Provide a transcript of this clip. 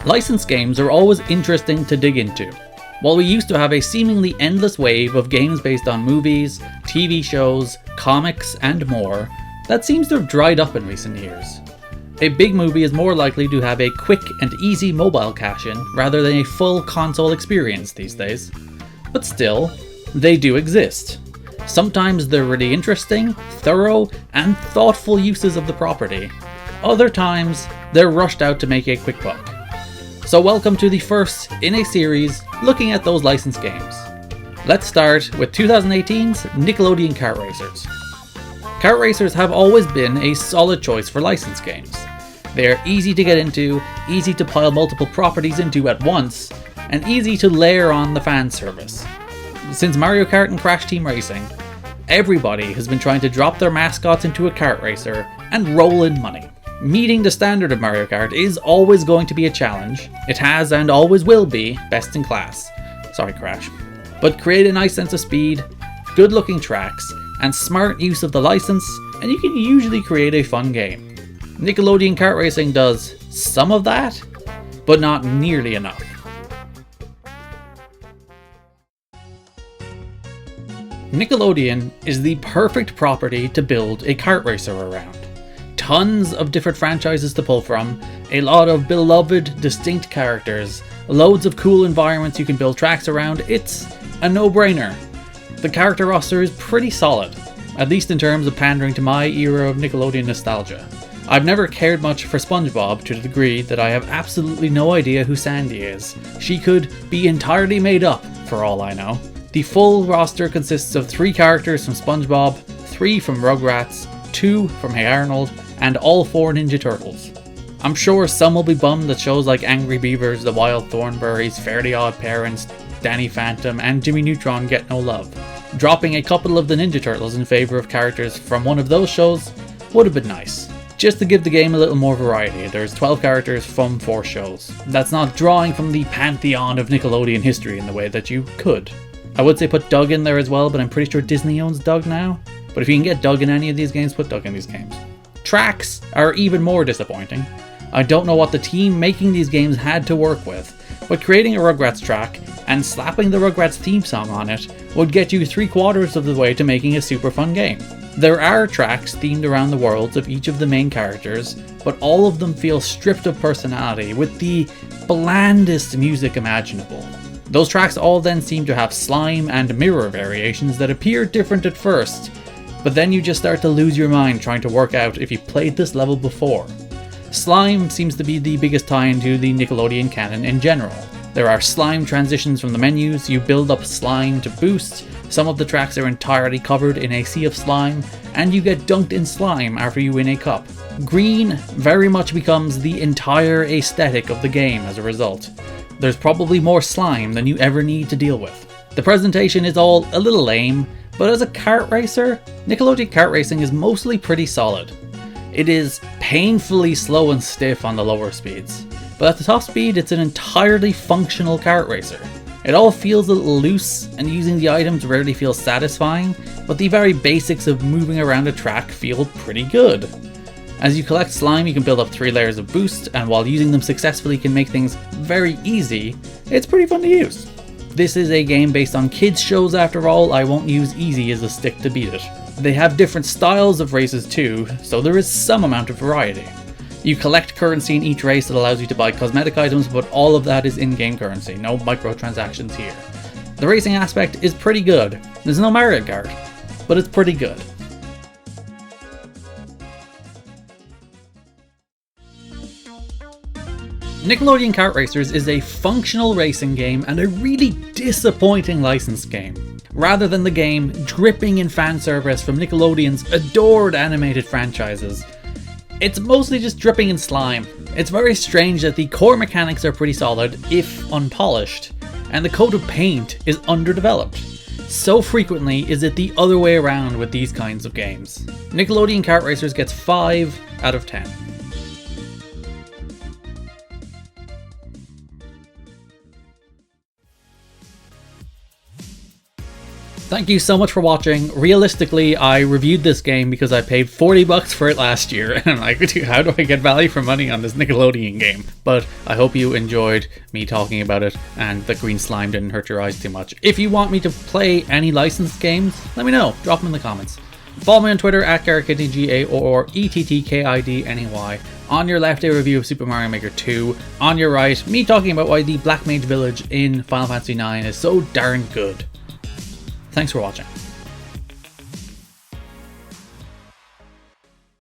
Licensed games are always interesting to dig into. While we used to have a seemingly endless wave of games based on movies, TV shows, comics, and more, that seems to have dried up in recent years. A big movie is more likely to have a quick and easy mobile cash-in rather than a full console experience these days. But still, they do exist. Sometimes they're really interesting, thorough, and thoughtful uses of the property. Other times, they're rushed out to make a quick buck. So welcome to the first in a series looking at those licensed games. Let's start with 2018's Nickelodeon Kart Racers. Kart Racers have always been a solid choice for licensed games. They are easy to get into, easy to pile multiple properties into at once, and easy to layer on the fan service. Since Mario Kart and Crash Team Racing, everybody has been trying to drop their mascots into a kart racer and roll in money. Meeting the standard of Mario Kart is always going to be a challenge. It has and always will be best in class. Sorry, Crash. But create a nice sense of speed, good looking tracks, and smart use of the license, and you can usually create a fun game. Nickelodeon Kart Racing does some of that, but not nearly enough. Nickelodeon is the perfect property to build a kart racer around. Tons of different franchises to pull from, a lot of beloved, distinct characters, loads of cool environments you can build tracks around. It's a no-brainer. The character roster is pretty solid, at least in terms of pandering to my era of Nickelodeon nostalgia. I've never cared much for SpongeBob to the degree that I have absolutely no idea who Sandy is. She could be entirely made up, for all I know. The full roster consists of 3 characters from SpongeBob, 3 from Rugrats, 2 from Hey Arnold, and all 4 Ninja Turtles. I'm sure some will be bummed that shows like Angry Beavers, The Wild Thornberrys, Fairly Odd Parents, Danny Phantom, and Jimmy Neutron get no love. Dropping a couple of the Ninja Turtles in favour of characters from one of those shows would have been nice. Just to give the game a little more variety, there's 12 characters from 4 shows. That's not drawing from the pantheon of Nickelodeon history in the way that you could. I would say put Doug in there as well, but I'm pretty sure Disney owns Doug now. But if you can get Doug in any of these games, put Doug in these games. Tracks are even more disappointing. I don't know what the team making these games had to work with, but creating a Rugrats track and slapping the Rugrats theme song on it would get you 3/4 of the way to making a super fun game. There are tracks themed around the worlds of each of the main characters, but all of them feel stripped of personality with the blandest music imaginable. Those tracks all then seem to have slime and mirror variations that appear different at first, but then you just start to lose your mind trying to work out if you played this level before. Slime seems to be the biggest tie into the Nickelodeon canon in general. There are slime transitions from the menus, you build up slime to boost, some of the tracks are entirely covered in a sea of slime, and you get dunked in slime after you win a cup. Green very much becomes the entire aesthetic of the game as a result. There's probably more slime than you ever need to deal with. The presentation is all a little lame, but as a kart racer, Nickelodeon Kart Racing is mostly pretty solid. It is painfully slow and stiff on the lower speeds, but at the top speed it's an entirely functional kart racer. It all feels a little loose, and using the items rarely feels satisfying, but the very basics of moving around a track feel pretty good. As you collect slime, you can build up 3 layers of boost, and while using them successfully can make things very easy, it's pretty fun to use. This is a game based on kids shows after all, I won't use easy as a stick to beat it. They have different styles of races too, so there is some amount of variety. You collect currency in each race that allows you to buy cosmetic items, but all of that is in-game currency, no microtransactions here. The racing aspect is pretty good. There's no Mario Kart, but it's pretty good. Nickelodeon Kart Racers is a functional racing game and a really disappointing licensed game. Rather than the game dripping in fan service from Nickelodeon's adored animated franchises, it's mostly just dripping in slime. It's very strange that the core mechanics are pretty solid, if unpolished, and the coat of paint is underdeveloped. So frequently is it the other way around with these kinds of games. Nickelodeon Kart Racers gets 5 out of 10. Thank you so much for watching. Realistically, I reviewed this game because I paid $40 for it last year, and I'm like, how do I get value for money on this Nickelodeon game? But I hope you enjoyed me talking about it, and the green slime didn't hurt your eyes too much. If you want me to play any licensed games, let me know. Drop them in the comments. Follow me on Twitter at GarrettKidney, or ETTKIDNEY. On your left, a review of Super Mario Maker 2. On your right, me talking about why the Black Mage Village in Final Fantasy IX is so darn good. Thanks for watching.